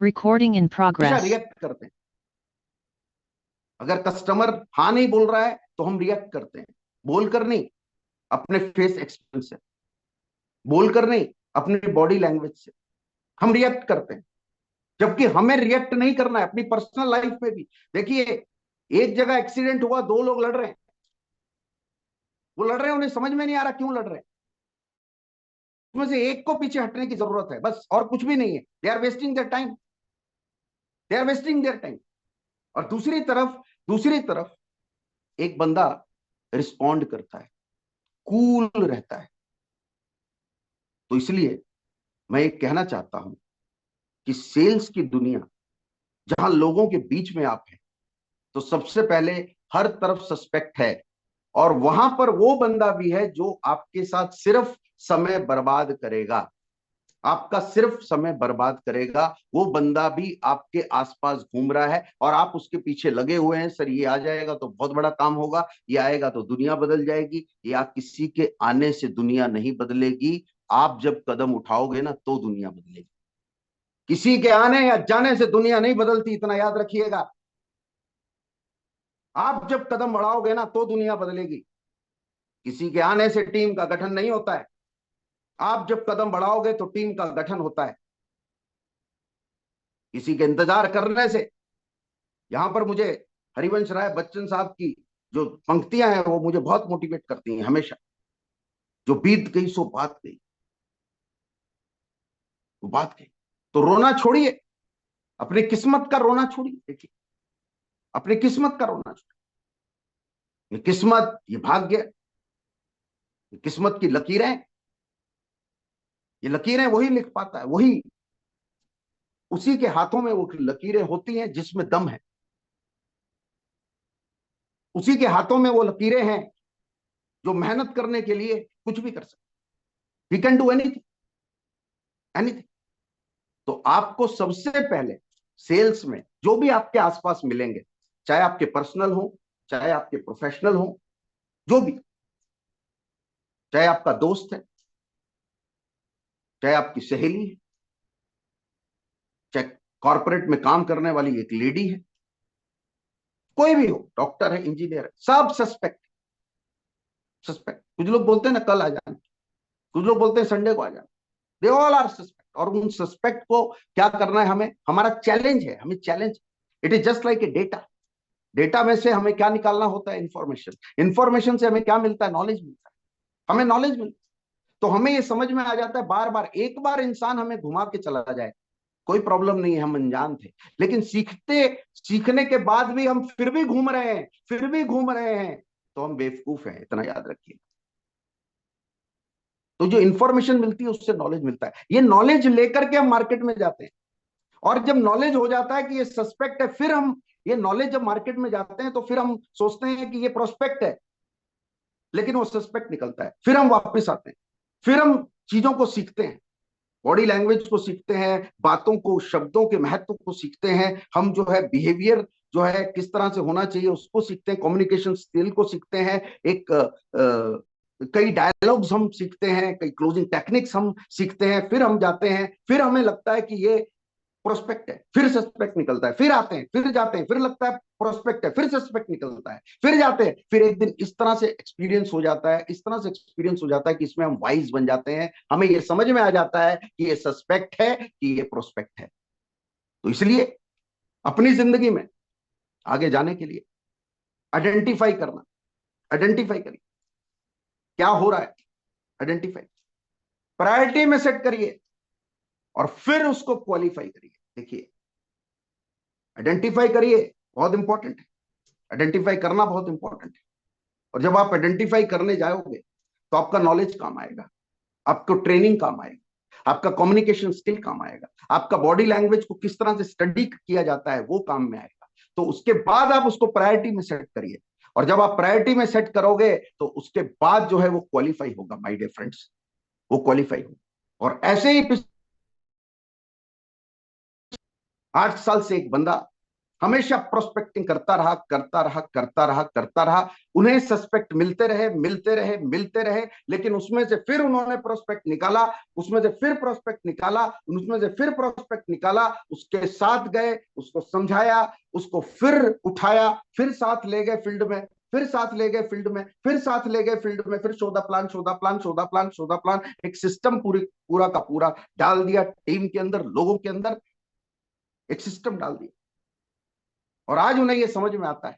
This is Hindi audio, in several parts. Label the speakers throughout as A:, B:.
A: Recording in
B: हमेशा
A: progress.
B: रिएक्ट करते हैं। अगर कस्टमर हाँ नहीं बोल रहा है तो हम रिएक्ट करते हैं, बोलकर नहीं, अपने फेस एक्सप्रेशन से, बोलकर नहीं, अपनी बॉडी लैंग्वेज से हम रिएक्ट करते हैं। जबकि हमें रिएक्ट नहीं करना है अपनी पर्सनल लाइफ में भी। देखिए, एक जगह एक्सीडेंट हुआ, दो लोग लड़ रहे हैं, वो लड़ रहे हैं, उन्हें समझ में नहीं आ रहा क्यों लड़ रहे हैं। उसमें से एक को पीछे हटने की जरूरत है, बस, और कुछ भी नहीं है। They are wasting their time, they are wasting their time. और दूसरी तरफ एक बंदा रिस्पॉन्ड करता है, कूल रहता है। तो इसलिए मैं ये कहना चाहता हूं कि सेल्स की दुनिया जहां लोगों के बीच में आप हैं, तो सबसे पहले हर तरफ सस्पेक्ट है। और वहां पर वो बंदा भी है जो आपके साथ सिर्फ समय बर्बाद करेगा, आपका सिर्फ समय बर्बाद करेगा। वो बंदा भी आपके आसपास घूम रहा है और आप उसके पीछे लगे हुए हैं, सर ये आ जाएगा तो बहुत बड़ा काम होगा, ये आएगा तो दुनिया बदल जाएगी। या किसी के आने से दुनिया नहीं बदलेगी, आप जब कदम उठाओगे ना तो दुनिया बदलेगी। किसी के आने या जाने से दुनिया नहीं बदलती, इतना याद रखिएगा। आप जब कदम बढ़ाओगे ना तो दुनिया बदलेगी। किसी के आने से टीम का गठन नहीं होता है, आप जब कदम बढ़ाओगे तो टीम का गठन होता है। किसी के इंतजार करने से, यहां पर मुझे हरिवंश राय बच्चन साहब की जो पंक्तियां हैं वो मुझे बहुत मोटिवेट करती हैं हमेशा। जो बीत गई सो बात गई, वो बात गई। तो रोना छोड़िए, अपनी किस्मत का रोना छोड़िए। देखिए, अपनी किस्मत का रोना छोड़िए। ये किस्मत, ये भाग्य, ये किस्मत की लकीरें, ये लकीरें वही लिख पाता है, वही, उसी के हाथों में वो लकीरें होती हैं जिसमें दम है। उसी के हाथों में वो लकीरें हैं जो मेहनत करने के लिए कुछ भी कर सकते। We can do anything, anything. तो आपको सबसे पहले सेल्स में जो भी आपके आसपास मिलेंगे, चाहे आपके पर्सनल हो, चाहे आपके प्रोफेशनल हो, जो भी, चाहे आपका दोस्त है, चाहे आपकी सहेली है, चाहे कॉर्पोरेट में काम करने वाली एक लेडी है, कोई भी हो, डॉक्टर है, इंजीनियर है, सब सस्पेक्ट। सस्पेक्ट, कुछ लोग बोलते हैं ना कल आ जाना, कुछ लोग बोलते हैं संडे को आ जाना। They all are suspect. और उन सस्पेक्ट को क्या करना है हमें, हमारा चैलेंज है, हमें challenge, it is just like a data. Data में से हमें क्या निकालना होता है, इंफॉर्मेशन। इंफॉर्मेशन से हमें क्या मिलता है, नॉलेज मिलता है, हमें नॉलेज मिलता है। तो हमें ये समझ में आ जाता है बार बार, एक बार इंसान हमें घुमा के चला जाए, कोई प्रॉब्लम नहीं है, हम अनजान थे। लेकिन सीखने के बाद भी हम फिर भी घूम रहे हैं, फिर भी घूम रहे हैं, तो हम बेवकूफ हैं, इतना याद रखिए। तो जो इंफॉर्मेशन मिलती है उससे नॉलेज मिलता है। ये नॉलेज लेकर के हम मार्केट में जाते हैं, और जब नॉलेज हो जाता है कि ये सस्पेक्ट है, फिर हम, ये नॉलेज जब मार्केट में जाते हैं तो फिर हम सोचते हैं कि ये प्रोस्पेक्ट है, लेकिन वो सस्पेक्ट निकलता है। फिर हम वापस आते हैं, फिर हम चीजों को सीखते हैं, बॉडी लैंग्वेज को सीखते हैं, बातों को, शब्दों के महत्व को सीखते हैं। हम जो है बिहेवियर जो है किस तरह से होना चाहिए उसको सीखते हैं, कम्युनिकेशन स्किल को सीखते हैं। एक कई डायलॉग्स हम सीखते हैं, कई क्लोजिंग टेक्निक्स हम सीखते हैं। फिर हम जाते हैं, फिर हमें लगता है कि ये प्रोस्पेक्ट है, फिर सस्पेक्ट निकलता है। फिर आते हैं, फिर जाते हैं, फिर लगता है प्रोस्पेक्ट है, फिर सस्पेक्ट निकलता है, फिर जाते हैं। फिर एक दिन इस तरह से एक्सपीरियंस हो जाता है, इस तरह से एक्सपीरियंस हो जाता है कि इसमें हम वाइज बन जाते हैं। हमें ये समझ में आ जाता है कि ये सस्पेक्ट है कि ये प्रोस्पेक्ट है। तो इसलिए अपनी जिंदगी में आगे जाने के लिए आइडेंटिफाई करना, आइडेंटिफाई करिए क्या हो रहा है, आइडेंटिफाई, प्रायोरिटी में सेट करिए और फिर उसको क्वालिफाई करिए। देखिए, आइडेंटिफाई करिए, बहुत इंपॉर्टेंट है, आइडेंटिफाई करना बहुत इंपॉर्टेंट है। और जब आप आइडेंटिफाई करने जाओगे तो आपका नॉलेज काम आएगा, आपको ट्रेनिंग काम आएगा, आपका कम्युनिकेशन स्किल काम आएगा, आपका बॉडी लैंग्वेज को किस तरह से स्टडी किया जाता है वो काम में आएगा। तो उसके बाद आप उसको प्रायोरिटी में सेट करिए, और जब आप प्रायोरिटी में सेट करोगे तो उसके बाद जो है वो क्वालिफाई होगा, माय डियर फ्रेंड्स, वो क्वालिफाई होगा। और ऐसे ही 8 साल से एक बंदा हमेशा प्रोस्पेक्टिंग करता रहा करता रहा करता रहा करता रहा। उन्हें सस्पेक्ट मिलते रहे मिलते रहे मिलते रहे, लेकिन उसमें से फिर उन्होंने प्रोस्पेक्ट निकाला, उसमें से फिर प्रोस्पेक्ट निकाला, उसमें से फिर प्रोस्पेक्ट निकाला, उसके साथ गए, उसको समझाया, उसको फिर उठाया, फिर साथ ले गए फील्ड में, फिर साथ ले गए फील्ड में, फिर साथ ले गए फील्ड में, फिर शोधा प्लान शोधा प्लान शोधा प्लान शोधा प्लान, एक सिस्टम पूरा का पूरा डाल दिया टीम के अंदर, लोगों के अंदर एक सिस्टम डाल दिया। और आज उन्हें यह समझ में आता है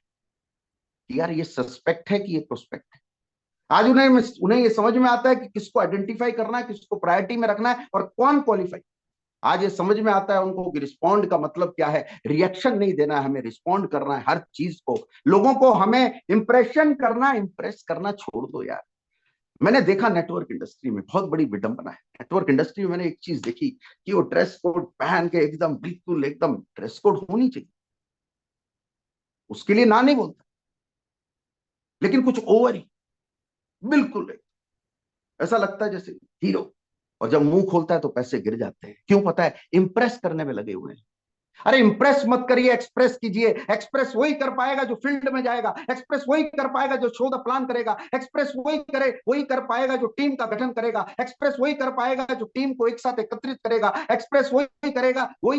B: कि यार ये सस्पेक्ट है कि ये प्रोस्पेक्ट है। आज उन्हें ये समझ में आता है कि किसको आइडेंटिफाई करना है, किसको प्रायोरिटी में रखना है और कौन क्वालिफाई। आज ये समझ में आता है उनको कि रिस्पॉन्ड का मतलब क्या है। रिएक्शन नहीं देना है, हमें रिस्पॉन्ड करना है हर चीज को। लोगों को हमें इंप्रेशन करना, इंप्रेस करना छोड़ दो यार। मैंने देखा नेटवर्क इंडस्ट्री में बहुत बड़ी विडंबना है। नेटवर्क इंडस्ट्री में मैंने एक चीज देखी कि वो ड्रेस कोड पहन के एकदम बिल्कुल एकदम ड्रेस कोड होनी चाहिए, उसके लिए ना नहीं बोलता, लेकिन कुछ ओवर ही, बिल्कुल ऐसा लगता है जैसे हीरो। और जब मुंह खोलता है तो पैसे गिर जाते हैं। क्यों पता है? इंप्रेस करने में लगे हुए हैं। अरे इंप्रेस मत करिए, एक्सप्रेस कीजिए। एक्सप्रेस वही कर पाएगा जो फील्ड में जाएगा, एक्सप्रेस वही कर पाएगा जो शो द प्लान करेगा, एक्सप्रेस वही कर पाएगा जो टीम का गठन करेगा, एक्सप्रेस वही कर पाएगा जो टीम को एक साथ एकत्रित करेगा, एक्सप्रेस वही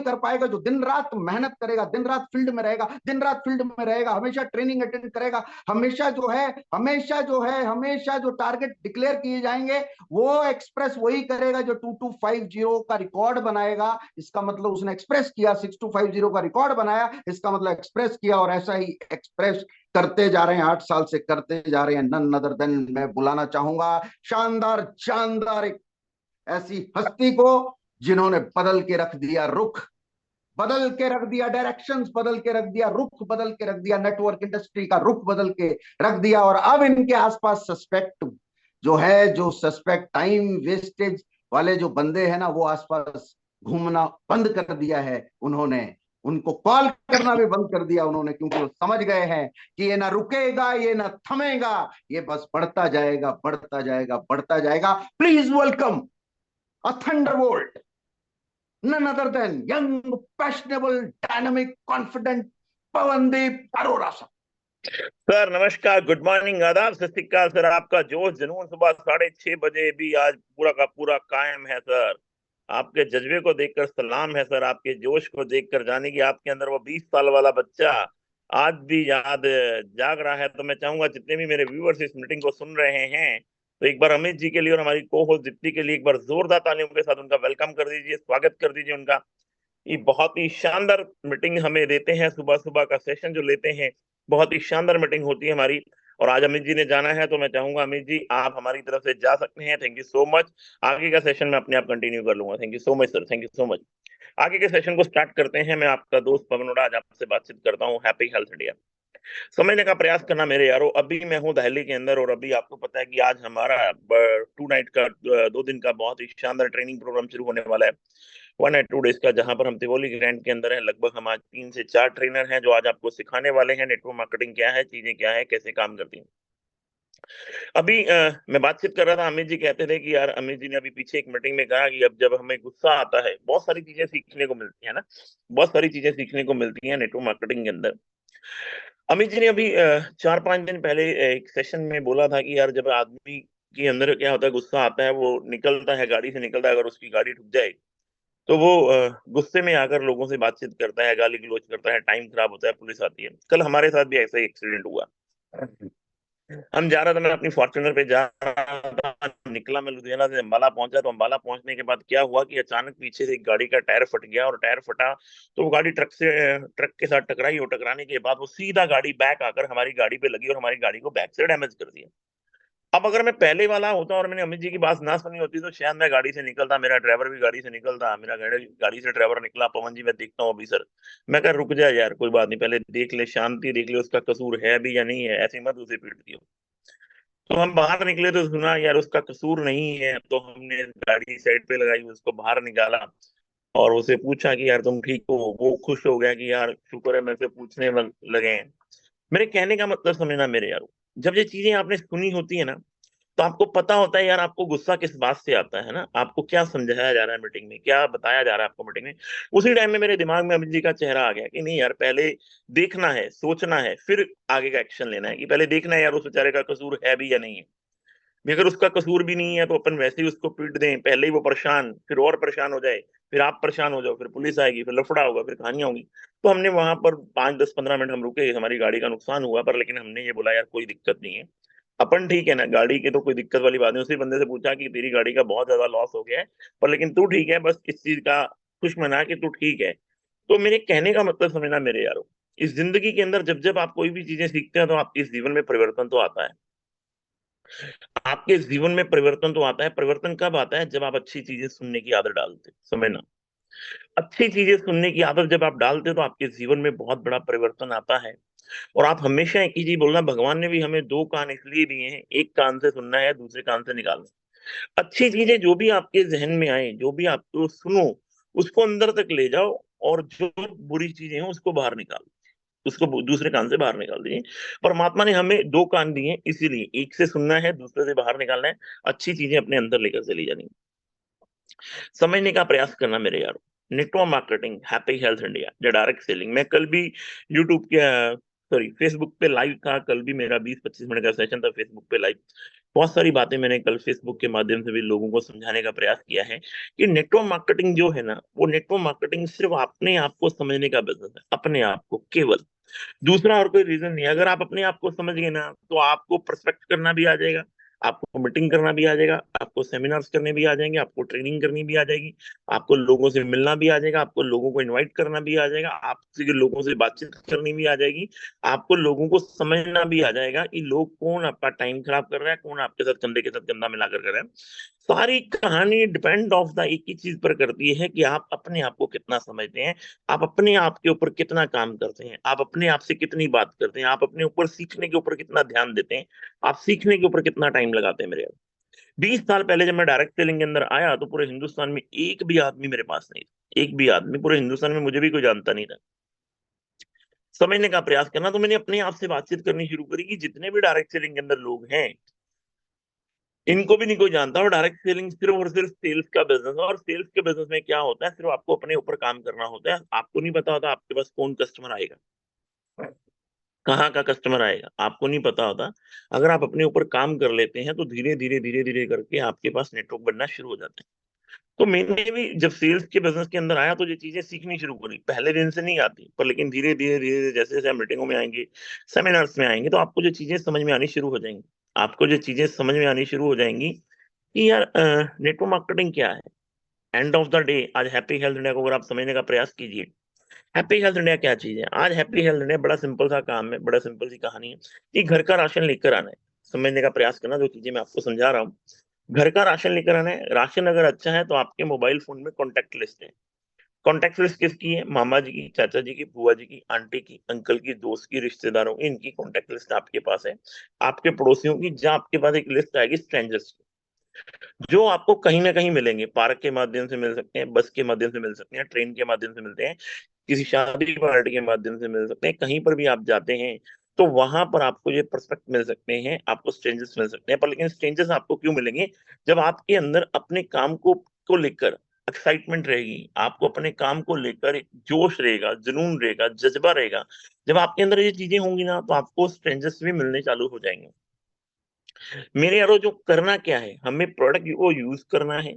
B: कर पाएगा जो दिन रात मेहनत करेगा, दिन रात फील्ड में रहेगा, दिन रात फील्ड में रहेगा, हमेशा ट्रेनिंग अटेंड करेगा, हमेशा जो टारगेट डिक्लेयर किए जाएंगे वो एक्सप्रेस वही करेगा जो 2250 का रिकॉर्ड बनाएगा। इसका मतलब उसने एक्सप्रेस किया, 6250 का रिकॉर्ड बनाया, इसका मतलब एक्सप्रेस किया। और ऐसा ही एक्सप्रेस करते जा रहे हैं, 8 साल से करते जा रहे हैं। नन अदर देन मैं बुलाना चाहूंगा शानदार शानदार एक ऐसी हस्ती को जिन्होंने बदल के रख दिया रुख, बदल के रख दिया डायरेक्शंस, बदल के रख दिया रुख, बदल के रख दिया नेटवर्क इंडस्ट्री का रुख, बदल के रख दिया। और अब इनके आसपास सस्पेक्ट जो है, जो सस्पेक्ट टाइम वेस्टेज वाले जो बंदे हैं ना, वो आसपास घूमना बंद कर दिया है उन्होंने। उनको कॉल करना भी बंद कर दिया उन्होंने, क्योंकि वो समझ गए हैं कि ये ना रुकेगा, ये ना थमेगा, ये बस बढ़ता जाएगा बढ़ता जाएगा बढ़ता जाएगा। Please welcome a Thunderbolt, none other than young, fashionable, dynamic, confident Pawandeep Arora sir.
A: Sir नमस्कार, गुड मॉर्निंग, आदाब, सत श्री अकाल सर। आपका जोश जुनून सुबह 6:30 बजे भी आज पूरा का पूरा कायम है सर। आपके जज्बे को देखकर सलाम है सर, आपके जोश को देखकर जाने की आपके अंदर वो 20 साल वाला बच्चा आज भी याद जाग रहा है। तो मैं चाहूंगा जितने भी मेरे व्यूअर्स इस मीटिंग को सुन रहे हैं, तो एक बार अमित जी के लिए और हमारी को होस्ट दीप्ति के लिए एक बार जोरदार तालियों के साथ उनका वेलकम कर दीजिए, स्वागत कर दीजिए उनका। ये बहुत ही शानदार मीटिंग हमें देते हैं, सुबह सुबह का सेशन जो लेते हैं बहुत ही शानदार मीटिंग होती है हमारी। और आज अमित जी ने जाना है, तो मैं चाहूंगा अमित जी आप हमारी तरफ से जा सकते हैं। Thank you so much. आगे का सेशन मैं अपने आप कंटिन्यू कर लूंगा। Thank you so much sir, thank you so much. आगे के सेशन को स्टार्ट करते हैं। मैं आपका दोस्त पवन ओड़ा आज आपसे बातचीत करता हूँ। हैप्पी हेल्थ इंडिया समझने का प्रयास करना मेरे यारो। अभी मैं हूँ दिल्ली के अंदर और अभी आपको पता है कि आज हमारा 2 नाइट का 2 दिन का बहुत ही शानदार ट्रेनिंग प्रोग्राम शुरू होने वाला है। 1 नाइट 2 डेज का, जहां पर हम तिवोली ग्रैंड के अंदर है। लगभग हम आज 3 से 4 ट्रेनर हैं जो आज आपको सिखाने वाले हैं नेटवर्क मार्केटिंग क्या है, चीजें क्या है, कैसे काम करती हैं। अभी मैं बातचीत कर रहा था, अमित जी कहते थे कि यार, अमित जी ने अभी पीछे एक मीटिंग में कहा कि अब जब हमें गुस्सा आता है बहुत सारी चीजें सीखने को मिलती है ना, बहुत सारी चीजें सीखने को मिलती है नेटवर्क मार्केटिंग के अंदर। अमित जी ने अभी 4-5 दिन पहले एक सेशन में बोला था कि यार जब आदमी के अंदर क्या होता है, गुस्सा आता है, वो निकलता है, गाड़ी से निकलता है, अगर उसकी गाड़ी ठुक जाए तो वो गुस्से में आकर लोगों से बातचीत करता है, गाली गलौज करता है, टाइम खराब होता है, पुलिस आती है। कल हमारे साथ भी ऐसा ही एक्सीडेंट हुआ। हम जा रहा था, मैं अपनी फॉर्च्यूनर पे जा रहा था, निकला मैं लुधियाना से अंबाला पहुंचा। तो अंबाला पहुंचने के बाद क्या हुआ कि अचानक पीछे से एक गाड़ी का टायर फट गया, और टायर फटा तो वो गाड़ी ट्रक के साथ टकराई, और टकराने के बाद वो सीधा गाड़ी बैक आकर हमारी गाड़ी पे लगी और हमारी गाड़ी को बैक से डैमेज कर दिया। अब अगर मैं पहले वाला होता और मैंने अमित जी की बात ना सुनी होती तो शायद मैं गाड़ी से निकलता, मेरा ड्राइवर भी गाड़ी से निकलता, मेरा गाड़ी से ड्राइवर निकला, पवन जी मैं देखता हूँ अभी सर। मैं कह रुक जा यार, कोई बात नहीं, पहले देख ले, शांति देख ले, उसका कसूर है भी या नहीं है, ऐसे मत उसे पीट दियो। तो हम बाहर निकले तो सुना यार उसका कसूर नहीं है। तो हमने गाड़ी साइड पे लगाई, उसको बाहर निकाला और उसे पूछा कि यार तुम ठीक हो। वो खुश हो गया कि यार शुक्र है, मेरे से पूछने लगे हैं। मेरे कहने का मतलब समझना मेरे यारो, जब ये चीजें आपने सुनी होती है ना, तो आपको पता होता है यार आपको गुस्सा किस बात से आता है ना, आपको क्या समझाया जा रहा है मीटिंग में, क्या बताया जा रहा है आपको मीटिंग में। उसी टाइम में मेरे दिमाग में अमित जी का चेहरा आ गया कि नहीं यार, पहले देखना है, सोचना है, फिर आगे का एक्शन लेना है। कि पहले देखना है यार उस बेचारे का कसूर है भी या नहीं है। भी अगर उसका कसूर भी नहीं है तो अपन वैसे ही उसको पीट दें, पहले ही वो परेशान, फिर और परेशान हो जाए, फिर आप परेशान हो जाओ, फिर पुलिस आएगी, फिर लफड़ा होगा, फिर कहानियां होंगी। तो हमने वहां पर 5 10 15 मिनट हम रुके, हमारी गाड़ी का नुकसान हुआ, पर लेकिन हमने ये बोला यार कोई दिक्कत नहीं है, अपन ठीक है ना, गाड़ी की तो कोई दिक्कत वाली बात नहीं। उसी बंदे से पूछा कि तेरी गाड़ी का बहुत ज्यादा लॉस हो गया है, पर लेकिन तू ठीक है, बस इस चीज का खुश मना कि तू ठीक है। तो मेरे कहने का मतलब समझना मेरे यारो, इस जिंदगी के अंदर जब जब आप कोई भी चीजें सीखते हैं तो आपके इस जीवन में परिवर्तन तो आता है। आपके जीवन में परिवर्तन तो आता है। परिवर्तन कब आता है? जब आप अच्छी चीजें सुनने की आदत डालते हैं, समझना। अच्छी चीजें सुनने की आदत जब आप डालते हो तो आपके जीवन में बहुत बड़ा परिवर्तन आता है। और आप हमेशा एक ही चीज बोलना, भगवान ने भी हमें दो कान इसलिए दिए हैं, एक कान से सुनना है, दूसरे कान से निकालना। अच्छी चीजें जो भी आपके जहन में आए, जो भी आपको सुनो, उसको अंदर तक ले जाओ, और जो बुरी चीजें हैं उसको बाहर निकालो, उसको दूसरे कान से बाहर निकाल दीजिए। परमात्मा ने हमें दो कान दिए हैं, इसीलिए एक से सुनना है, दूसरे से बाहर निकालना है, अच्छी चीजें अपने अंदर लेकर चली जानी है। समझने का प्रयास करना मेरे यार। Network marketing, happy health India, या डायरेक्ट सेलिंग। मैं कल भी यूट्यूब के, सॉरी, फेसबुक पे लाइव था। कल भी मेरा 20 25 मिनट का सेशन था फेसबुक पे लाइव। बहुत सारी बातें मैंने कल फेसबुक के माध्यम से भी लोगों को समझाने का प्रयास किया है कि नेटवर्क मार्केटिंग जो है ना, वो नेटवर्क मार्केटिंग सिर्फ अपने आप को समझने का बिजनेस है, अपने आप को केवल। दूसरा और कोई रीजन नहीं है। अगर आप अपने आप को समझ गए ना, तो आपको प्रोस्पेक्ट करना भी आ जाएगा, आपको मीटिंग करना भी आ जाएगा, आपको सेमिनार्स करने भी आ जाएंगे, आपको ट्रेनिंग करनी भी आ जाएगी, आपको लोगों से मिलना भी आ जाएगा, आपको लोगों को इनवाइट करना भी आ जाएगा, आपसे लोगों से बातचीत करनी भी आ जाएगी, आपको लोगों को समझना भी आ जाएगा कि लोग कौन आपका टाइम खराब कर रहा है, कौन आपके साथ कंधे के साथ कंधा मिलाकर कर रहा है। सारी कहानी डिपेंड ऑफ द एक ही चीज पर करती है कि आप अपने आप को कितना समझते हैं, आप अपने आप के ऊपर कितना काम करते हैं, आप अपने आप से कितनी बात करते हैं, आप अपने ऊपर सीखने के ऊपर कितना ध्यान देते हैं, आप सीखने के ऊपर कितना टाइम लगाते हैं मेरे यार। 20 साल पहले जब मैं डायरेक्ट सेलिंग के अंदर आया तो पूरे हिंदुस्तान में एक भी आदमी मेरे पास नहीं था, एक भी आदमी पूरे हिंदुस्तान में, मुझे भी कोई जानता नहीं था। समझने का प्रयास करना, तो मैंने अपने आप से बातचीत करनी शुरू करी कि जितने भी डायरेक्ट सेलिंग के अंदर लोग हैं, इनको भी नहीं कोई जानता। और डायरेक्ट सेलिंग सिर्फ और सिर्फ सेल्स का बिजनेस है। और सेल्स के बिजनेस में क्या होता है, सिर्फ आपको अपने ऊपर काम करना होता है। आपको नहीं पता होता आपके पास कौन कस्टमर आएगा, कहाँ का कस्टमर आएगा, आपको नहीं पता होता। अगर आप अपने ऊपर काम कर लेते हैं तो धीरे धीरे धीरे धीरे करके आपके पास नेटवर्क बनना शुरू हो जाते हैं। तो मैंने भी जब सेल्स के बिजनेस के अंदर आया तो ये चीजें सीखनी शुरू करी। पहले दिन से नहीं आती, पर लेकिन धीरे धीरे धीरे जैसे जैसे आप मीटिंगों में आएंगे, सेमिनार्स में आएंगे, तो आपको जो चीजें समझ में आनी शुरू हो जाएंगी। आपको जो चीजें समझ में आनी शुरू हो जाएंगी कि यार नेटवर्क मार्केटिंग क्या है। एंड ऑफ द डे आज हैप्पी हेल्थ इंडिया को अगर आप समझने का प्रयास कीजिए, हैप्पी हेल्थ इंडिया क्या चीज है। आज हैप्पी हेल्थ इंडिया बड़ा सिंपल सा काम है, बड़ा सिंपल सी कहानी है कि घर का राशन लेकर आना है। समझने का प्रयास करना जो चीजें मैं आपको समझा रहा हूँ। घर का राशन लेकर आना है। राशन अगर अच्छा है तो आपके मोबाइल फोन में कॉन्टेक्ट लिस्ट है। कॉन्टेक्ट लिस्ट किसकी है? मामा जी की, चाचा जी की, बुआ जी की, आंटी की, अंकल की, दोस्त की, रिश्तेदारों की, इनकी कॉन्टेक्ट लिस्ट आपके पास है। आपके पड़ोसियों की, जहाँ आपके पास एक लिस्ट आएगी स्ट्रेंजर्स, जो आपको कहीं ना कहीं मिलेंगे। पार्क के माध्यम से मिल सकते हैं, बस के माध्यम से मिल सकते हैं, ट्रेन के माध्यम से मिलते हैं, किसी शादी पार्टी के माध्यम से मिल सकते हैं। कहीं पर भी आप जाते हैं तो वहां पर आपको ये पर्सपेक्ट मिल सकते हैं, आपको स्ट्रेंजर्स मिल सकते हैं। पर लेकिन स्ट्रेंजर्स आपको क्यों मिलेंगे? जब आपके अंदर अपने काम को लेकर एक्साइटमेंट रहेगी, आपको अपने काम को लेकर एक जोश रहेगा, जुनून रहेगा, जज्बा रहेगा। जब आपके अंदर ये चीजें होंगी ना, तो आपको स्ट्रेंजर्स भी मिलने चालू हो जाएंगे। मेरे यारो, जो करना क्या है, हमें प्रोडक्ट को यूज करना है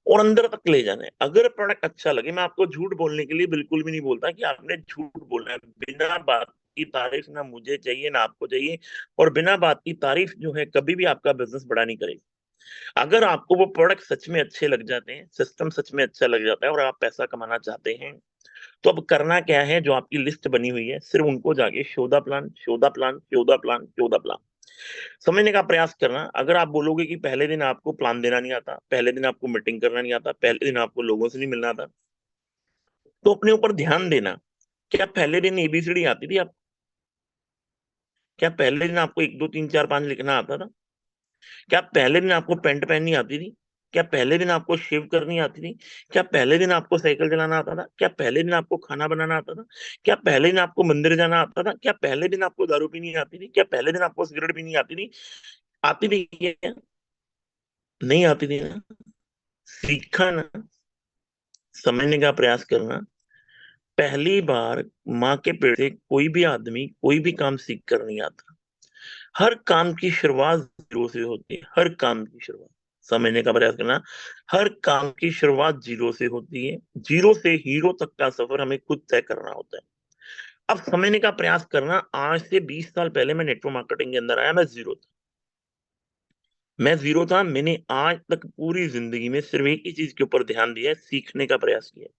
A: और अंदर तक ले जाना है। अगर प्रोडक्ट अच्छा लगे, मैं आपको झूठ बोलने के लिए बिल्कुल भी नहीं बोलता कि आपने झूठ बोलना है। बिना बात की तारीफ ना मुझे चाहिए ना आपको चाहिए। और बिना बात की तारीफ जो है कभी भी आपका बिजनेस बड़ा नहीं करेगी। अगर आपको वो प्रोडक्ट सच में अच्छे लग जाते हैं, सिस्टम सच में अच्छा लग जाता है और आप पैसा कमाना चाहते हैं, तो अब करना क्या है? जो आपकी लिस्ट बनी हुई है, सिर्फ उनको जाके शोधा प्लान, शोधा प्लान, शोधा प्लान, शोधा प्लान समझने का प्रयास करना। अगर आप बोलोगे कि पहले दिन आपको प्लान देना नहीं आता, पहले दिन आपको मीटिंग करना नहीं आता, पहले दिन आपको लोगों से नहीं मिलना आता, तो अपने ऊपर ध्यान देना। क्या पहले दिन एबीसीडी आती थी आप? क्या पहले दिन आपको 1 2 3 4 5 लिखना आता था? क्या पहले दिन आपको पेंट पहननी आती थी? क्या पहले दिन आपको शेव करनी आती थी? क्या पहले दिन आपको साइकिल चलाना आता था? क्या पहले दिन आपको खाना बनाना आता था? क्या पहले दिन आपको मंदिर जाना आता था? क्या पहले दिन आपको दारू पीनी आती थी? क्या पहले दिन आपको सिगरेट पीनी आती थी? आती थी क्या? नहीं आती थी ना, सीखा ना, समझने का प्रयास करना। पहली बार माँ के पेट से कोई भी आदमी कोई भी काम सीख कर नहीं आता। हर काम की शुरुआत जीरो से होती है, हर काम की शुरुआत, समझने का प्रयास करना। हर काम की शुरुआत जीरो से होती है। जीरो से हीरो तक का सफर हमें खुद तय करना होता है। अब समझने का प्रयास करना, आज से 20 साल पहले मैं नेटवर्क मार्केटिंग के अंदर आया, मैं जीरो था। मैं जीरो था। मैंने आज तक पूरी जिंदगी में सिर्फ एक ही चीज के ऊपर ध्यान दिया है, सीखने का प्रयास किया है।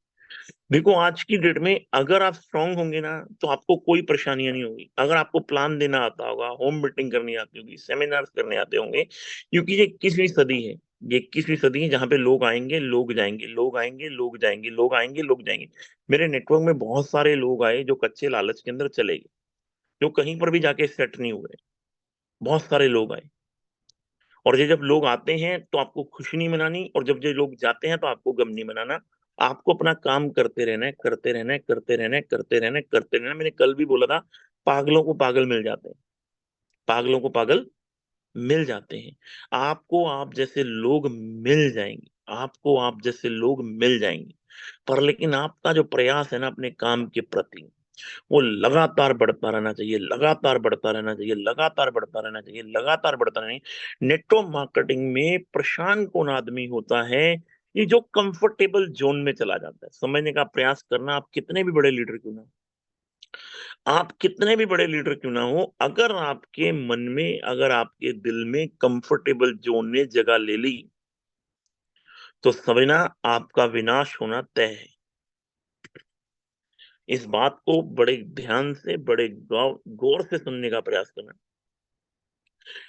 A: देखो, आज की डेट में अगर आप स्ट्रांग होंगे ना, तो आपको कोई परेशानियां नहीं होगी। अगर आपको प्लान देना आता होगा, होम मीटिंग करनी आती होगी, सेमिनार्स करने आते होंगे, क्योंकि ये 21वीं सदी है। ये 21वीं सदी है जहां पे लोग आएंगे, लोग जाएंगे, लोग आएंगे, लोग जाएंगे, लोग आएंगे, लोग जाएंगे। मेरे नेटवर्क में बहुत सारे लोग आए जो कच्चे लालच के अंदर चले गए, जो कहीं पर भी जाके सेट नहीं हुए। बहुत सारे लोग आए। और ये जब लोग आते हैं तो आपको खुशी नहीं मनानी, और जब ये लोग जाते हैं तो आपको गम नहीं मनाना। आपको अपना काम करते रहना है, करते रहना है, करते रहना है, करते रहना है, करते रहना है। मैंने कल भी बोला था, पागलों को पागल मिल जाते हैं, पागलों को पागल मिल जाते हैं। आपको आप जैसे लोग मिल जाएंगे, आपको आप जैसे लोग मिल जाएंगे। पर लेकिन आपका जो प्रयास है ना अपने काम के प्रति, वो लगातार बढ़ता रहना चाहिए, लगातार बढ़ता रहना चाहिए, लगातार बढ़ता रहना चाहिए, लगातार बढ़ता रहना चाहिए। नेटवर्क मार्केटिंग में परेशान कौन आदमी होता है? ये जो कंफर्टेबल जोन में चला जाता है। समझने का प्रयास करना, आप कितने भी बड़े लीडर क्यों ना हो, आप कितने भी बड़े लीडर क्यों ना हो, अगर आपके मन में, अगर आपके दिल में कंफर्टेबल जोन ने जगह ले ली, तो समझना आपका विनाश होना तय है। इस बात को बड़े ध्यान से, बड़े गौर से सुनने का प्रयास करना।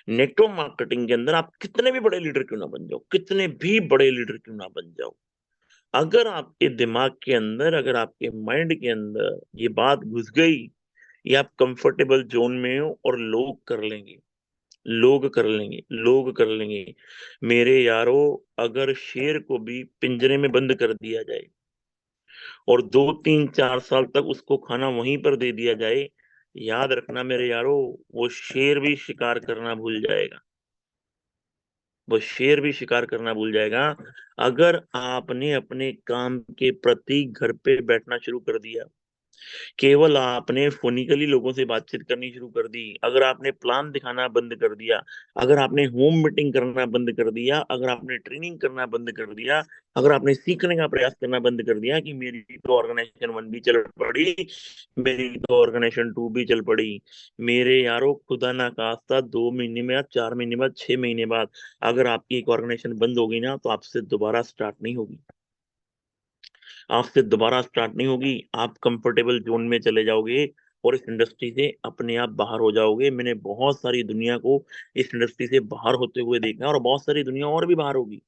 A: नेटवर्क मार्केटिंग के अंदर आप कितने भी बड़े लीडर क्यों ना बन जाओ, कितने भी बड़े लीडर क्यों ना बन जाओ, अगर आपके दिमाग के अंदर, अगर आपके माइंड के अंदर ये बात घुस गई, ये आप कंफर्टेबल जोन में हो और लोग कर लेंगे, लोग कर लेंगे, लोग कर लेंगे। मेरे यारों, अगर शेर को भी पिंजरे में बंद कर दिया जाए और 2 3 4 साल तक उसको खाना वहीं पर दे दिया जाए, याद रखना मेरे यारों, वो शेर भी शिकार करना भूल जाएगा, वो शेर भी शिकार करना भूल जाएगा। अगर आपने अपने काम के प्रति घर पे बैठना शुरू कर दिया, केवल आपने फोनिकली लोगों से बातचीत करनी शुरू कर दी, अगर आपने प्लान दिखाना बंद कर दिया, अगर आपने होम मीटिंग करना बंद कर दिया, अगर आपने ट्रेनिंग करना बंद कर दिया, अगर आपने सीखने का प्रयास करना बंद कर दिया कि मेरी तो ऑर्गेनाइजेशन 1 भी चल पड़ी, मेरी तो ऑर्गेनाइजेशन 2 भी चल पड़ी, मेरे यारों, खुदा ना खास्ता 2 महीने में या 4 महीने बाद, 6 महीने बाद अगर आपकी एक ऑर्गेनाइजेशन बंद होगी ना, तो आपसे दोबारा स्टार्ट नहीं होगी, आपसे दोबारा स्टार्ट नहीं होगी। आप कंफर्टेबल जोन में चले जाओगे और इस इंडस्ट्री से अपने आप बाहर हो जाओगे। मैंने बहुत सारी दुनिया को इस इंडस्ट्री से बाहर होते हुए देखा है, और बहुत सारी दुनिया और भी बाहर होगी,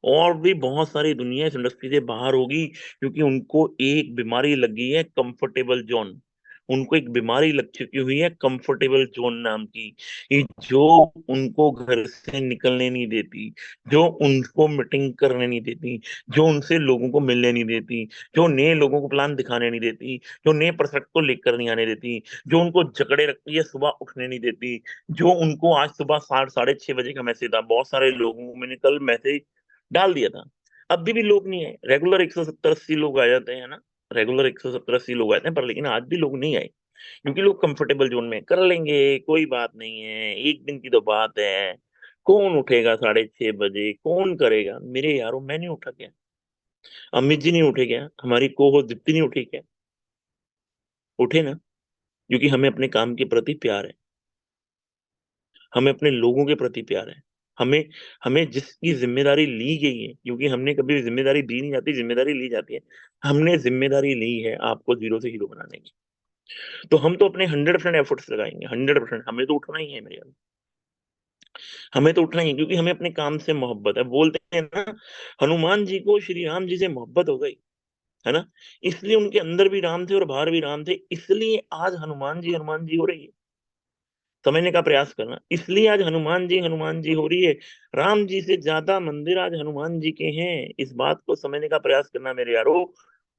A: और भी बहुत सारी दुनिया इस इंडस्ट्री से बाहर होगी, क्योंकि उनको एक बीमारी लगी है, कंफर्टेबल जोन। उनको एक बीमारी लग चुकी हुई है, कंफर्टेबल जोन नाम की, ये जो उनको घर से निकलने नहीं देती, जो उनको मीटिंग करने नहीं देती, जो उनसे लोगों को मिलने नहीं देती, जो नए लोगों को प्लान दिखाने नहीं देती, जो नए प्रोजेक्ट को लेकर नहीं आने देती, जो उनको जकड़े रखती है, सुबह उठने नहीं देती, जो उनको, आज सुबह 6:30 बजे का मैसेज था, बहुत सारे लोगों को मैंने कल मैसेज डाल दिया था, अभी भी लोग नहीं आए। रेगुलर 170-80 लोग आ जाते हैं ना, रेगुलर 170-80 लोग आते हैं, पर लेकिन आज भी लोग नहीं आए, क्योंकि लोग कंफर्टेबल जोन में कर लेंगे, कोई बात नहीं है, एक दिन की तो बात है, कौन उठेगा 6:30 बजे, कौन करेगा? मेरे यारों, मैं नहीं उठा क्या? अमित जी नहीं उठे क्या? हमारी को होस्ट दीप्ति नहीं उठी क्या? उठे ना, क्योंकि हमें अपने काम के प्रति प्यार है, हमें अपने लोगों के प्रति प्यार है, हमें हमें जिसकी जिम्मेदारी ली गई है, क्योंकि हमने कभी जिम्मेदारी दी नहीं जाती, जिम्मेदारी ली जाती है। हमने जिम्मेदारी ली है आपको जीरो से हीरो बनाने की, तो हम तो अपने 100% एफर्ट्स लगाएंगे, 100%। हमें तो उठना ही है मेरे यार, हमें तो उठना ही है, क्योंकि हमें अपने काम से मोहब्बत है। बोलते हैं ना, हनुमान जी को श्री राम जी से मोहब्बत हो गई, है ना, इसलिए उनके अंदर भी राम थे और बाहर भी राम थे, इसलिए आज हनुमान जी हो रही है। समझने का प्रयास करना, इसलिए आज हनुमान जी हो रही है। राम जी से ज्यादा मंदिर आज हनुमान जी के हैं, इस बात को समझने का प्रयास करना मेरे यारो।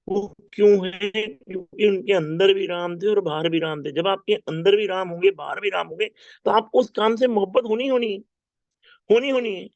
A: वो क्यों है? क्योंकि उनके अंदर भी राम थे और बाहर भी राम थे। जब आपके अंदर भी राम होंगे, बाहर भी राम होंगे, तो आपको उस काम से मोहब्बत होनी होनी है, होनी होनी है।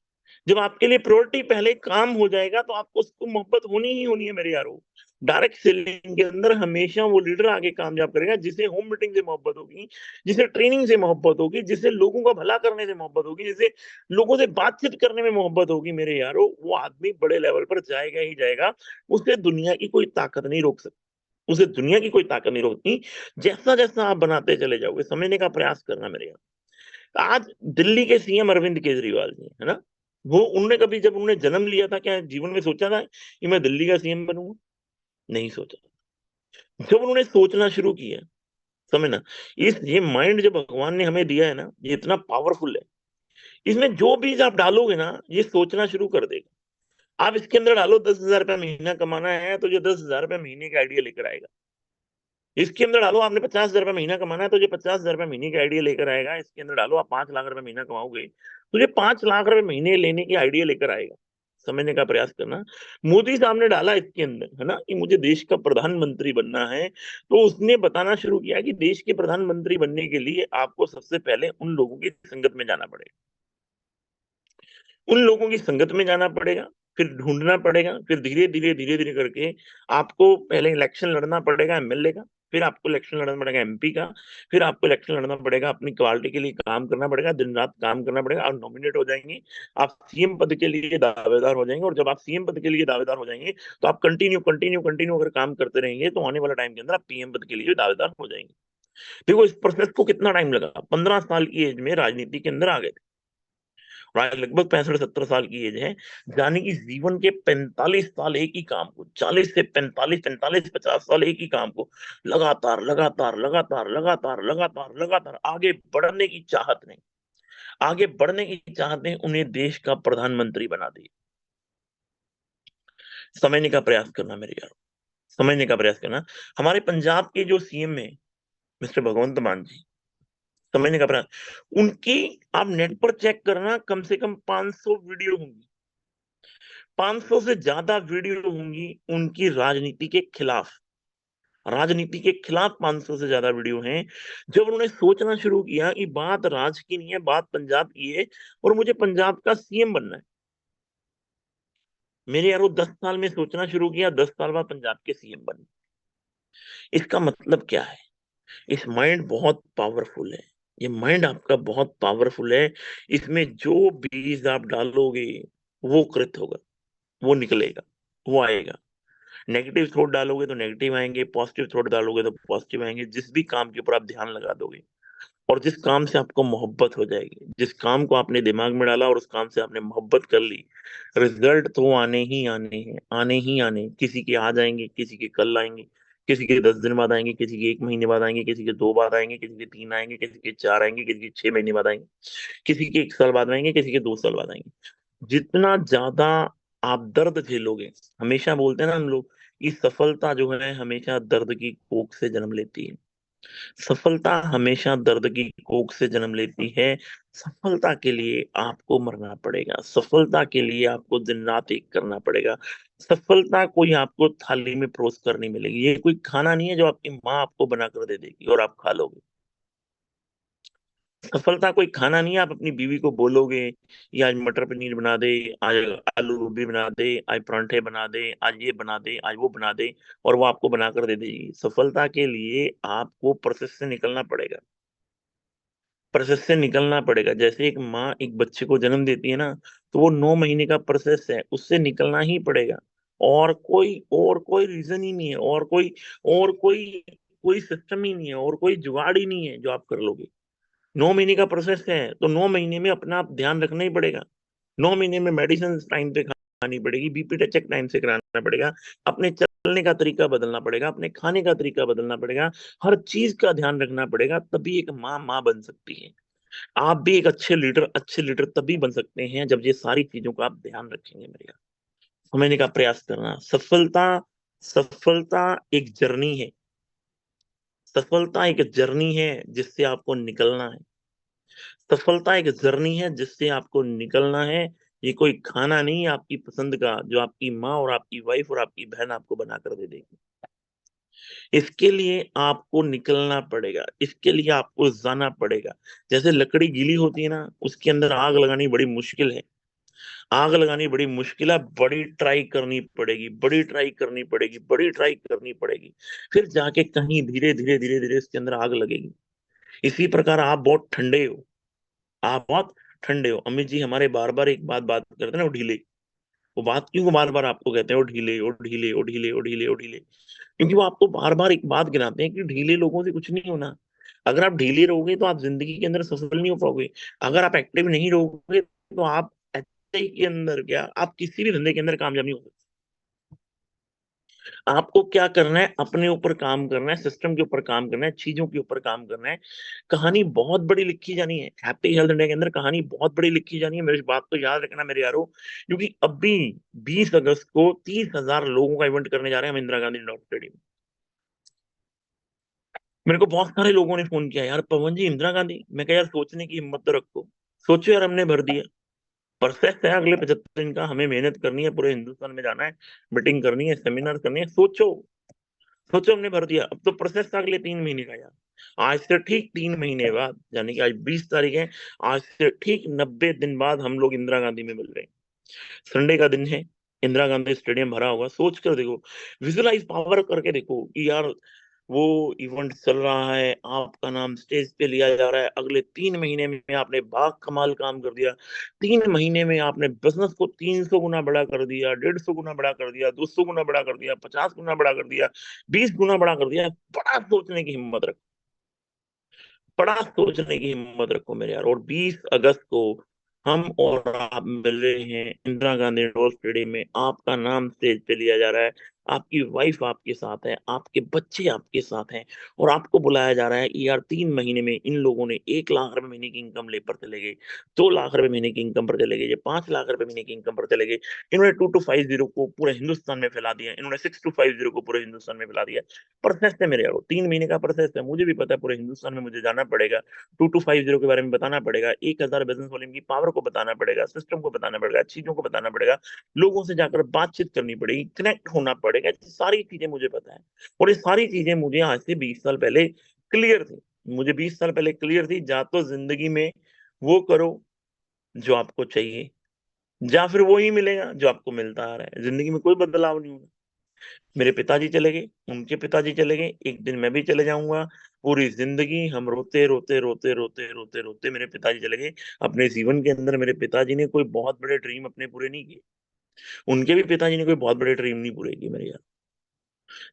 A: जब आपके लिए प्रायोरिटी पहले काम हो जाएगा तो आपको उसको मोहब्बत होनी ही होनी है मेरे यारो। डायरेक्ट सेलिंग के अंदर हमेशा वो लीडर आगे कामयाब करेगा जिसे होम मीटिंग से मोहब्बत होगी, जिसे ट्रेनिंग से मोहब्बत होगी, जिसे लोगों का भला करने से मोहब्बत होगी, जिसे लोगों से बातचीत करने में मोहब्बत होगी मेरे यारो, वो आदमी बड़े लेवल पर जाएगा ही जाएगा। उसे दुनिया की कोई ताकत नहीं रोक सकती, उसे दुनिया की कोई ताकत नहीं रोकती। जैसा जैसा आप बनाते चले जाओगे, समझने का प्रयास करना मेरे यार। आज दिल्ली के सीएम अरविंद केजरीवाल जी है ना, वो उन्होंने कभी जब उन्होंने जन्म लिया था क्या जीवन में सोचा था कि मैं दिल्ली का सीएम बनूंगा? नहीं सोचा। जब उन्होंने सोचना शुरू किया, समझना, इस ये माइंड जो भगवान ने हमें दिया है ना, ये इतना पावरफुल है। इसमें जो बीज आप डालोगे ना, ये सोचना शुरू कर देगा। आप इसके अंदर डालो 10,000 रुपया महीना कमाना है, तो ये 10,000 रुपया महीने का आइडिया लेकर आएगा। इसके अंदर डालो आपने 50,000 रुपया महीना कमाना है, तो ये 50,000 रुपया महीने का आइडिया लेकर आएगा। इसके अंदर डालो आप 5 लाख रुपया महीना कमाओगे, तो ये 5 लाख रुपए महीने लेने की आइडिया लेकर आएगा। समझने का प्रयास करना। मोदी साहब ने डाला इसके अंदर है ना कि मुझे देश का प्रधानमंत्री बनना है, तो उसने बताना शुरू किया कि देश के प्रधानमंत्री बनने के लिए आपको सबसे पहले उन लोगों की संगत में जाना पड़ेगा, उन लोगों की संगत में जाना पड़ेगा, फिर ढूंढना पड़ेगा, फिर धीरे धीरे करके आपको पहले इलेक्शन लड़ना पड़ेगा एमएलए का, फिर आपको इलेक्शन लड़ना पड़ेगा एमपी का, फिर आपको इलेक्शन लड़ना पड़ेगा, अपनी क्वालिटी के लिए काम करना पड़ेगा, दिन रात काम करना पड़ेगा, आप नॉमिनेट हो जाएंगे, आप सीएम पद के लिए दावेदार हो जाएंगे। और जब आप सीएम पद के लिए दावेदार हो जाएंगे, तो आप कंटिन्यू कंटिन्यू कंटिन्यू अगर काम करते रहेंगे, तो आने वाला टाइम के अंदर आप पीएम पद के लिए दावेदार हो जाएंगे। देखो इस प्रोसेस को कितना टाइम लगा, 15 साल की एज में राजनीति के अंदर आ गए, लगभग 65-70 साल की एज है, यानी कि जीवन के 45 साल एक ही काम को, 40 से 45, 45-50 साल एक ही काम को लगातार लगातार लगातार लगातार लगातार लगातार आगे बढ़ने की चाहत नहीं, आगे बढ़ने की चाहत ने उन्हें देश का प्रधानमंत्री बना दिया। समझने का प्रयास करना मेरे यार, समझने का प्रयास करना। हमारे पंजाब के जो सीएम है मिस्टर भगवंत मान जी, समझने का प्रयास, उनकी आप नेट पर चेक करना, कम से कम 500 वीडियो होंगी, 500 से ज्यादा वीडियो होंगी उनकी राजनीति के खिलाफ, राजनीति के खिलाफ 500 से ज्यादा वीडियो हैं। जब उन्होंने सोचना शुरू किया कि बात राज की नहीं है, बात पंजाब की है और मुझे पंजाब का सीएम बनना है, मेरे यारों 10 साल में सोचना शुरू किया, 10 साल बाद पंजाब के सीएम बने। इसका मतलब क्या है? इस माइंड बहुत पावरफुल है, ये माइंड आपका बहुत पावरफुल है। इसमें जो बीज आप डालोगे वो कृत होगा, वो निकलेगा, वो आएगा। नेगेटिव थॉट डालोगे तो नेगेटिव आएंगे, पॉजिटिव थॉट डालोगे तो पॉजिटिव आएंगे। जिस भी काम के ऊपर आप ध्यान लगा दोगे और जिस काम से आपको मोहब्बत हो जाएगी, जिस काम को आपने दिमाग में डाला और उस काम से आपने मोहब्बत कर ली, रिजल्ट तो आने ही आने हैं, आने ही आने। किसी के आज आएंगे, किसी के कल आएंगे, किसी के 10 दिन बाद आएंगे, किसी के 1 महीने बाद आएंगे, किसी के 2 बाद आएंगे, किसी के 3 आएंगे, किसी के 4 आएंगे, किसी के 6 महीने बाद आएंगे, किसी के 1 साल बाद आएंगे, किसी के 2 साल बाद आएंगे। जितना ज्यादा आप दर्द झेलोगे, हमेशा बोलते हैं ना हम लोग कि सफलता जो है हमेशा दर्द की कोख से जन्म लेती है, सफलता हमेशा दर्द की कोख से जन्म लेती है। सफलता के लिए आपको मरना पड़ेगा, सफलता के लिए आपको दिन रात एक करना पड़ेगा। सफलता कोई आपको थाली में परोस कर नहीं मिलेगी, ये कोई खाना नहीं है जो आपकी माँ आपको बना कर दे देगी और आप खा लोगे। सफलता कोई खाना नहीं है, आप अपनी बीवी को बोलोगे ये आज मटर पनीर बना दे, आज आलू गोभी बना दे, आज परांठे बना दे, आज ये बना दे, आज वो बना दे, और वो आपको बनाकर दे देगी। सफलता के लिए आपको प्रोसेस से निकलना पड़ेगा, प्रोसेस से निकलना पड़ेगा। जैसे एक माँ एक बच्चे को जन्म देती है ना, तो वो 9 महीने का प्रोसेस है, उससे निकलना ही पड़ेगा। और कोई रीजन ही नहीं है, और कोई कोई सिस्टम ही नहीं है, और कोई जुगाड़ ही नहीं है जो आप कर लोगे। 9 महीने का प्रोसेस है, तो 9 महीने में अपना आप ध्यान रखना ही पड़ेगा। 9 महीने में मेडिसिन टाइम पे खानी पड़ेगी, बीपी चेक टाइम से कराना पड़ेगा, अपने चलने का तरीका बदलना पड़ेगा, अपने खाने का तरीका बदलना पड़ेगा, हर चीज का ध्यान रखना पड़ेगा। तभी एक माँ माँ बन सकती है। आप भी एक अच्छे लीडर तभी बन सकते हैं जब ये सारी चीजों का आप ध्यान रखेंगे। मेरे यार, समझने का प्रयास करना। सफलता, सफलता एक जर्नी है, सफलता एक जर्नी है जिससे आपको निकलना है। सफलता एक जर्नी है जिससे आपको निकलना है। ये कोई खाना नहीं है आपकी पसंद का जो आपकी माँ और आपकी वाइफ और आपकी बहन आपको बना कर दे देगी। इसके लिए आपको निकलना पड़ेगा, इसके लिए आपको जाना पड़ेगा। जैसे लकड़ी गीली होती है ना, उसके अंदर आग लगानी बड़ी मुश्किल है, आग लगानी बड़ी मुश्किल है, बड़ी ट्राई करनी पड़ेगी, बड़ी ट्राई करनी पड़ेगी, बड़ी ट्राई करनी पड़ेगी, फिर जाके कहीं धीरे धीरे धीरे धीरे इसके अंदर आग लगेगी। इसी प्रकार आप बहुत ठंडे हो, आप बहुत ठंडे हो। अमित जी हमारे बार बार एक बात बात करते हैं ना, वो ढीले, वो बात क्यों बार बार आपको कहते हैं वो ढीले, वो ढीले, वो ढीले, वो ढीले, वो ढीले? क्योंकि वो आपको बार बार एक बात गिनाते हैं कि ढीले लोगों से कुछ नहीं होना। अगर आप ढीले रहोगे तो आप जिंदगी के अंदर सफल नहीं हो पाओगे। अगर आप एक्टिव नहीं रहोगे तो आप एचआई के अंदर क्या, आप किसी भी धंधे के अंदर कामयाब नहीं हो सकते। आपको क्या करना है, अपने ऊपर काम करना है, सिस्टम के ऊपर काम करना है, चीजों के ऊपर काम करना है। कहानी बहुत बड़ी लिखी जानी है, हैप्पी हेल्थ इंडिया के अंदर कहानी बहुत बड़ी लिखी जानी है। मेरी इस बात को याद रखना मेरे यारो, क्योंकि अभी 20 अगस्त को 30,000 लोगों का इवेंट करने जा रहे हैं हम इंदिरा गांधी इंडोर स्टेडियम। मेरे को बहुत सारे लोगों ने फोन किया, यार पवन जी इंदिरा गांधी। मैं कहा यार सोचने की हिम्मत तो रखो, सोचो यार, हमने भर दिया। प्रोसेस है अगले 75 दिन का, हमें मेहनत करनी है, पूरे हिंदुस्तान में जाना है, मीटिंग करनी है, सेमिनार करनी है। सोचो, सोचो हमने भर दिया। अब तो प्रोसेस था अगले 3 महीने का यार। आज से ठीक 3 महीने बाद, यानी कि आज 20 तारीख है, आज से ठीक 90 दिन बाद हम लोग इंदिरा गांधी में मिल रहे हैं। संडे का दिन है, इंदिरा गांधी स्टेडियम भरा होगा। सोच कर देखो, विजुअलाइज पावर करके देखो कि यार वो इवेंट चल रहा है, आपका नाम स्टेज पे लिया जा रहा है। अगले 3 महीने में आपने बाग कमाल काम कर दिया। 3 महीने में आपने बिजनेस को 300 गुना बड़ा कर दिया, 150 गुना बड़ा कर दिया, 200 गुना बड़ा कर दिया, 50 गुना बड़ा कर दिया, 20 गुना बड़ा कर दिया। बड़ा सोचने की हिम्मत रखो, बड़ा सोचने की हिम्मत रखो मेरे यार। और 20 अगस्त को हम और आप मिल रहे हैं इंदिरा गांधी इंडोर स्टेडियम में। आपका नाम स्टेज पे लिया जा रहा है, आपकी वाइफ आपके साथ है, आपके बच्चे आपके साथ हैं, और आपको बुलाया जा रहा है कि यार 3 महीने में इन लोगों ने 1 लाख रुपए महीने की इनकम ले पर चले गए, 2 लाख रुपए महीने की इनकम पर चले गए, ये 5 लाख रुपए महीने की इनकम पर चले गए। इन्होंने 2250 को पूरे हिंदुस्तान में फैला दिया, इन्होंने 6250 को पूरे हिंदुस्तान में फैला दिया। प्रोसेस है मेरे यारो, 3 महीने का प्रोसेस है। मुझे भी पता है पूरे हिंदुस्तान में मुझे जाना पड़ेगा, 2250 के बारे में बताना पड़ेगा, 1,000 बिजनेस वॉल्यूम की पावर को बताना पड़ेगा, सिस्टम को बताना पड़ेगा, चीजों को बताना पड़ेगा, लोगों से जाकर बातचीत करनी पड़ेगी, कनेक्ट होना पड़ेगा। ये सारी चीजें मुझे पता है, और ये सारी चीजें मुझे आज से 20 साल पहले क्लियर थी। मुझे 20 साल पहले क्लियर थी, या तो जिंदगी में वो करो जो आपको चाहिए, या फिर वो ही मिलेगा जो आपको मिलता आ रहा है। जिंदगी में कोई बदलाव नहीं होगा। मेरे पिताजी चले गए, उनके पिताजी चले गए, एक दिन मैं भी चले जाऊंगा। पूरी जिंदगी हम रोते रोते रोते रोते रोते रोते मेरे पिताजी चले गए। अपने जीवन के अंदर मेरे पिताजी ने कोई बहुत बड़े ड्रीम अपने पूरे नहीं किए, उनके भी पिताजी ने कोई बहुत बड़े ड्रीम नहीं पूरे किए मेरे यार।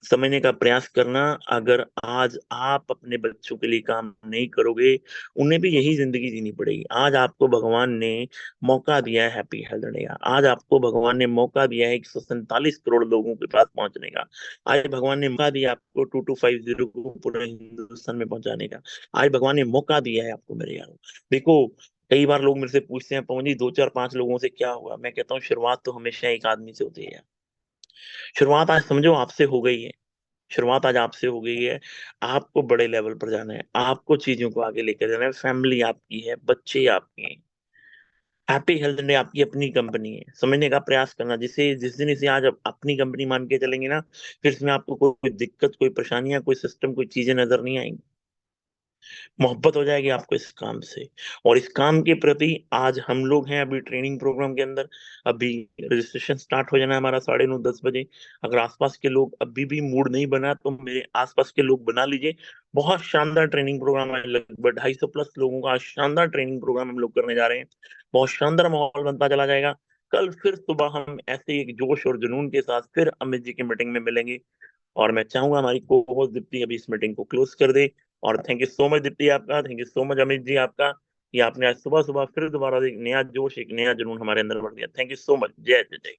A: समझने का प्रयास करना, अगर आज आप अपने बच्चों के लिए काम नहीं करोगे, उन्हें भी यही जिंदगी जीनी पड़ेगी। आज आपको भगवान ने मौका दिया है हैप्पी हेल्थ डे का, आज आपको भगवान ने मौका दिया है 147 करोड़ लोगों के पास पहुंचने का। आज भगवान ने मौका दिया आपको 2250 को पूरे हिंदुस्तान में पहुंचाने का। आज भगवान ने मौका दिया है आपको मेरे यारों। देखो, कई बार लोग मेरे से पूछते हैं पवन जी 2 4 5 लोगों से क्या हुआ, मैं कहता हूँ शुरुआत तो हमेशा एक आदमी से होती है। शुरुआत आज समझो आपसे हो गई है, शुरुआत आज आपसे हो गई है। आपको बड़े लेवल पर जाना है, आपको चीजों को आगे लेकर जाना है। फैमिली आपकी है, बच्चे आपके हैं। हैप्पी हेल्थ इंडिया आपकी अपनी कंपनी है। समझने का प्रयास करना, जिसे जिस दिन इसे आज आप अपनी कंपनी मान के चलेंगे ना, फिर इसमें आपको कोई दिक्कत, कोई परेशानियां, कोई सिस्टम, कोई चीजें नजर नहीं आएंगी। मोहब्बत हो जाएगी आपको इस काम से, और इस काम के प्रति आज हम लोग हैं अभी ट्रेनिंग प्रोग्राम के अंदर। अभी रजिस्ट्रेशन स्टार्ट हो जाना है हमारा 9:30 10 बजे। अगर आसपास के लोग अभी भी मूड नहीं बना तो मेरे आसपास के लोग बना लीजिए। बहुत शानदार ट्रेनिंग प्रोग्राम है, लगभग 250 प्लस लोगों का शानदार ट्रेनिंग प्रोग्राम हम लोग करने जा रहे हैं। बहुत शानदार माहौल बनता चला जाएगा। कल फिर सुबह हम ऐसे ही एक जोश और जुनून के साथ फिर अमित जी की मीटिंग में मिलेंगे। और मैं चाहूंगा हमारी को होस्ट दीप्ति अभी इस मीटिंग को क्लोज कर दे। और thank you so much Dipti आपका, thank you so much Amit ji आपका, कि आपने आज सुबह सुबह फिर दोबारा एक नया जोश, एक नया जुनून हमारे अंदर भर दिया। Thank you so much. जय जय जय।